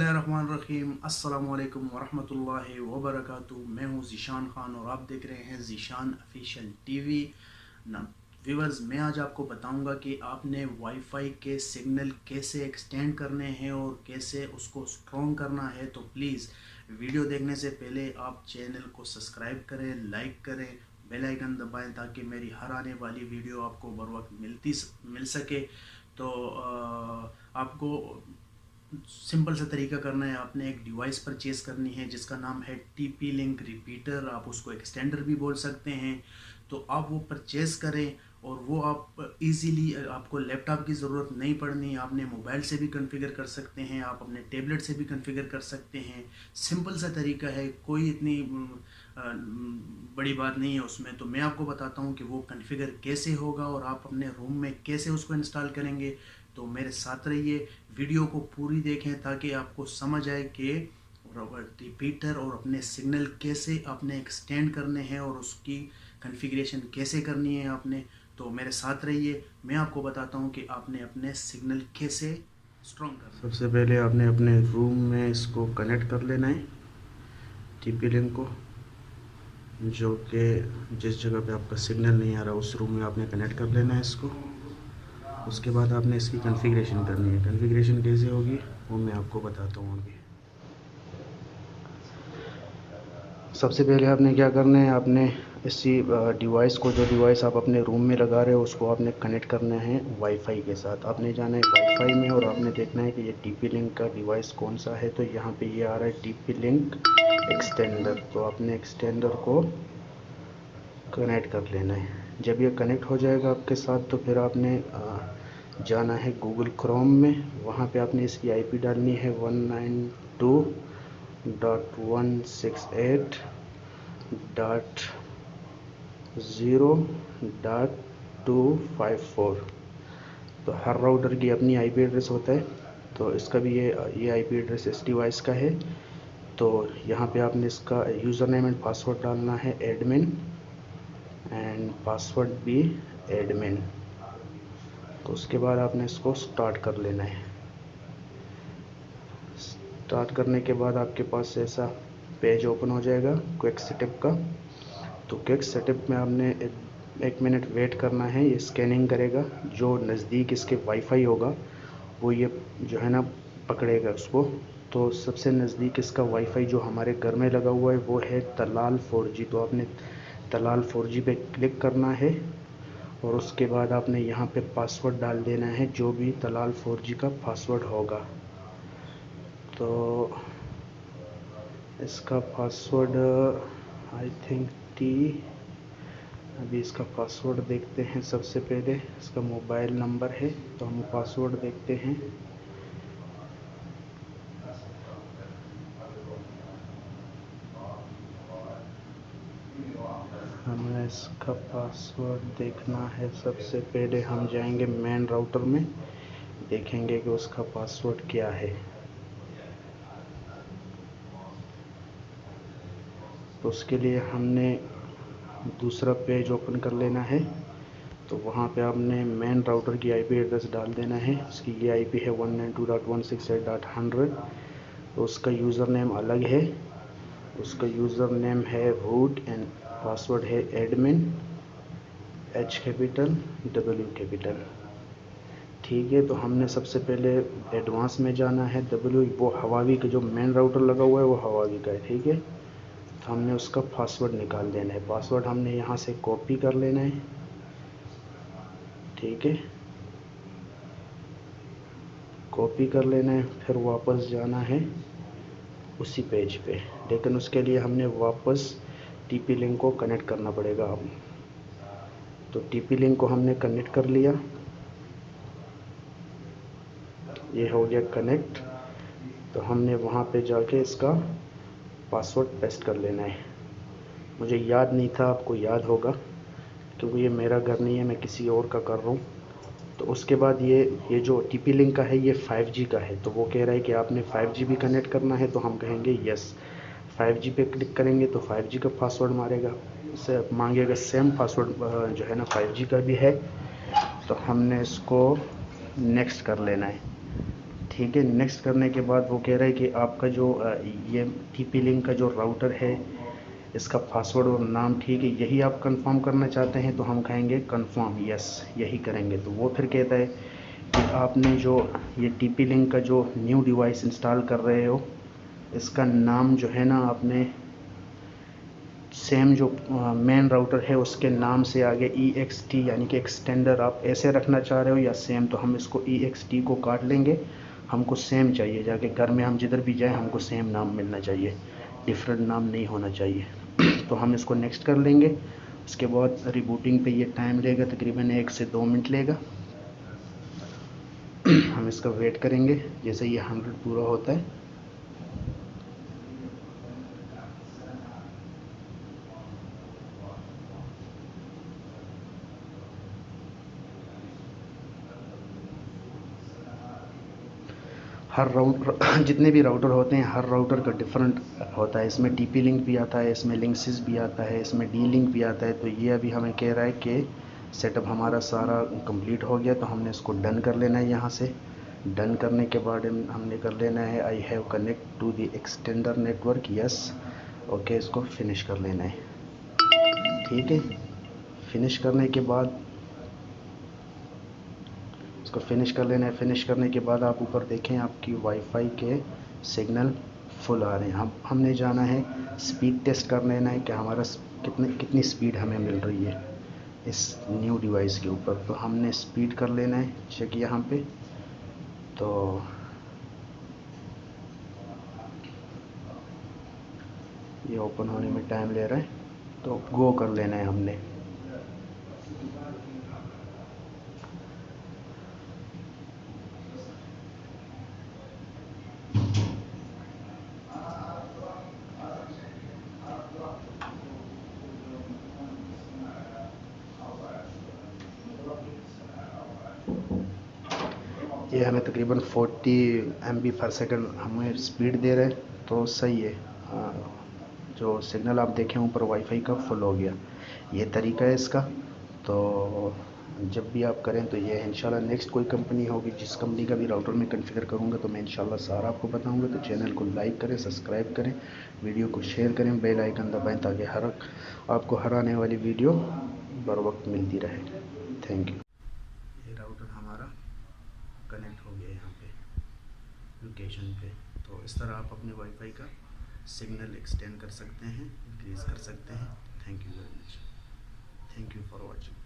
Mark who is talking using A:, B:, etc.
A: बिस्मिल्लाहिर्रहमानिर्रहीम अस्सलाम वालेकुम वरहमतुल्लाहि वबरकातुहू। मैं हूँ ज़ीशान खान और आप देख रहे हैं ज़ीशान ऑफिशियल टीवी ना। व्यूवर्स, मैं आज आपको बताऊंगा कि आपने वाईफाई के सिग्नल कैसे एक्सटेंड करने हैं और कैसे उसको स्ट्रॉन्ग करना है। तो प्लीज़ वीडियो देखने से पहले आप चैनल को सब्सक्राइब करें, लाइक करें, बेल आइकन दबाएं ताकि मेरी हर आने वाली वीडियो आपको बर वक्त मिल सके। तो आपको सिंपल सा तरीका करना है। आपने एक डिवाइस परचेज़ करनी है जिसका नाम है टीपी लिंक रिपीटर, आप उसको एक्सटेंडर भी बोल सकते हैं। तो आप वो परचेज़ करें और वो आप इजीली, आपको लैपटॉप की ज़रूरत नहीं पड़नी, आपने मोबाइल से भी कॉन्फ़िगर कर सकते हैं, आप अपने टैबलेट से भी कॉन्फ़िगर कर सकते हैं। सिंपल सा तरीका है, कोई इतनी बड़ी बात नहीं है उसमें। तो मैं आपको बताता हूँ कि वो कॉन्फ़िगर कैसे होगा और आप अपने रूम में कैसे उसको इंस्टॉल करेंगे। तो मेरे साथ रहिए, वीडियो को पूरी देखें ताकि आपको समझ आए कि रिपीटर और अपने सिग्नल कैसे आपने एक्सटेंड करने हैं और उसकी कॉन्फ़िगरेशन कैसे करनी है आपने। तो मेरे साथ रहिए, मैं आपको बताता हूँ कि आपने अपने सिग्नल कैसे स्ट्रॉन्ग करना है। सबसे पहले आपने अपने रूम में इसको कनेक्ट कर लेना है, टीपी लिंक को, जो कि जिस जगह पे आपका सिग्नल नहीं आ रहा उस रूम में आपने कनेक्ट कर लेना है इसको। उसके बाद आपने इसकी कॉन्फ़िगरेशन करनी है। कॉन्फ़िगरेशन कैसे होगी वो मैं आपको बताता हूँ अभी। सबसे पहले आपने क्या करना है, आपने इसी डिवाइस को, जो डिवाइस आप अपने रूम में लगा रहे हो उसको आपने कनेक्ट करना है वाईफाई के साथ। आपने जाना है वाईफाई में और आपने देखना है कि ये टीपी लिंक का डिवाइस कौन सा है। तो यहाँ पे ये आ रहा है टीपी लिंक एक्सटेंडर। तो आपने एक्सटेंडर को कनेक्ट कर लेना है। जब ये कनेक्ट हो जाएगा आपके साथ तो फिर आपने जाना है गूगल क्रोम में। वहाँ पे आपने इसकी आईपी डालनी है 192.168.0.254। तो हर राउटर की अपनी आईपी एड्रेस होता है, तो इसका भी ये आईपी एड्रेस इस डिवाइस का है। तो यहाँ पे आपने इसका यूज़र नेम एंड पासवर्ड डालना है एडमिन, एंड पासवर्ड भी एडमिन। तो उसके बाद आपने इसको स्टार्ट कर लेना है। स्टार्ट करने के बाद आपके पास ऐसा पेज ओपन हो जाएगा क्विक सेटअप का। तो क्विक सेटअप में आपने एक मिनट वेट करना है, ये स्कैनिंग करेगा। जो नज़दीक इसके वाईफाई होगा वो ये जो है ना पकड़ेगा उसको। तो सबसे नज़दीक इसका वाईफाई जो हमारे घर में लगा हुआ है वो है तलाल 4G। तो आपने तलाल 4G पे क्लिक करना है और उसके बाद आपने यहाँ पे पासवर्ड डाल देना है, जो भी तलाल 4G का पासवर्ड होगा। तो इसका पासवर्ड आई थिंक टी, अभी इसका पासवर्ड देखते हैं। सबसे पहले इसका मोबाइल नंबर है तो हम पासवर्ड देखते हैं। हमें इसका पासवर्ड देखना है। सबसे पहले हम जाएंगे मेन राउटर में, देखेंगे कि उसका पासवर्ड क्या है। तो उसके लिए हमने दूसरा पेज ओपन कर लेना है। तो वहाँ पे आपने मेन राउटर की आईपी एड्रेस डाल देना है। उसकी ये आईपी है 192.168.100। तो उसका यूज़र नेम अलग है, उसका यूज़र नेम है रूट एंड पासवर्ड है admin, H capital W capital. ठीक है, तो हमने सबसे पहले एडवांस में जाना है। डब्ल्यू वो हवावी का, जो मेन राउटर लगा हुआ है वो हवावी का है। ठीक है, तो हमने उसका पासवर्ड निकाल देना है। पासवर्ड हमने यहाँ से कॉपी कर लेना है। ठीक है, कॉपी कर लेना है, फिर वापस जाना है उसी पेज पे। लेकिन उसके लिए हमने वापस टीपी लिंक को कनेक्ट करना पड़ेगा। अब तो टीपी लिंक को हमने कनेक्ट कर लिया, ये हो गया कनेक्ट। तो हमने वहाँ पे जाके इसका पासवर्ड पेस्ट कर लेना है। मुझे याद नहीं था, आपको याद होगा क्योंकि ये मेरा घर नहीं है, मैं किसी और का कर रहा हूँ। तो उसके बाद ये जो टीपी लिंक का है ये 5G का है। तो वो कह रहा है कि आपने 5G भी कनेक्ट करना है। तो हम कहेंगे यस। 5G पे क्लिक करेंगे तो 5G का पासवर्ड मारेगा, से मांगेगा सेम पासवर्ड जो है ना 5G का भी है। तो हमने इसको नेक्स्ट कर लेना है। ठीक है, नेक्स्ट करने के बाद वो कह रहा है कि आपका जो ये TP लिंक का जो राउटर है, इसका पासवर्ड और नाम ठीक है, यही आप कंफर्म करना चाहते हैं, तो हम कहेंगे कंफर्म, यस यही करेंगे। तो वो फिर कहता है कि आपने जो ये TP लिंक का जो न्यू डिवाइस इंस्टॉल कर रहे हो, इसका नाम जो है ना, आपने सेम जो मेन राउटर है उसके नाम से आगे EXT यानी कि एक्सटेंडर आप ऐसे रखना चाह रहे हो या सेम, तो हम इसको EXT को काट लेंगे। हमको सेम चाहिए, जाके घर में हम जिधर भी जाएं हमको सेम नाम मिलना चाहिए, डिफरेंट नाम नहीं होना चाहिए। तो हम इसको नेक्स्ट कर लेंगे। उसके बाद रिबूटिंग पे ये टाइम लेगा, तकरीबन 1 से 2 मिनट लेगा। हम इसका वेट करेंगे जैसे ये 100 पूरा होता है। हर राउटर जितने भी राउटर होते हैं, हर राउटर का डिफरेंट होता है। इसमें TP लिंक भी आता है, इसमें लिंक्सिस भी आता है, इसमें D लिंक भी आता है। तो ये अभी हमें कह रहा है कि सेटअप हमारा सारा कंप्लीट हो गया, तो हमने इसको डन कर लेना है। यहाँ से डन करने के बाद हमने कर लेना है I have connect to the extender network, yes okay, इसको फिनिश कर लेना है। ठीक है, फिनिश करने के बाद इसको फिनिश कर लेना है। फिनिश करने के बाद आप ऊपर देखें, आपकी वाईफाई के सिग्नल फुल आ रहे हैं। अब हमने जाना है स्पीड टेस्ट कर लेना है कि हमारा कितनी स्पीड हमें मिल रही है इस न्यू डिवाइस के ऊपर। तो हमने स्पीड कर लेना है चेक यहाँ पे। तो ये ओपन होने में टाइम ले रहा है, तो गो कर लेना है हमने। ये हमें तकरीबन 40 MB पर सेकंड हमें स्पीड दे रहे हैं, तो सही है। जो सिग्नल आप देखें ऊपर वाईफाई का फुल हो गया, ये तरीका है इसका। तो जब भी आप करें तो ये इंशाल्लाह नेक्स्ट कोई कंपनी होगी जिस कंपनी का भी राउटर में कॉन्फ़िगर करूँगा, तो मैं इंशाल्लाह सारा आपको बताऊँगा। तो चैनल को लाइक करें, सब्सक्राइब करें, वीडियो को शेयर करें, बेल आइकन दबाएँ ताकि आपको हर आने वाली वीडियो बर वक्त मिलती रहे। Thank you. ये राउटर हमारा कनेक्ट हो गया यहाँ पे लोकेशन पे। तो इस तरह आप अपने वाईफाई का सिग्नल एक्सटेंड कर सकते हैं, इंक्रीज़ कर सकते हैं। Thank you very much. Thank you for watching.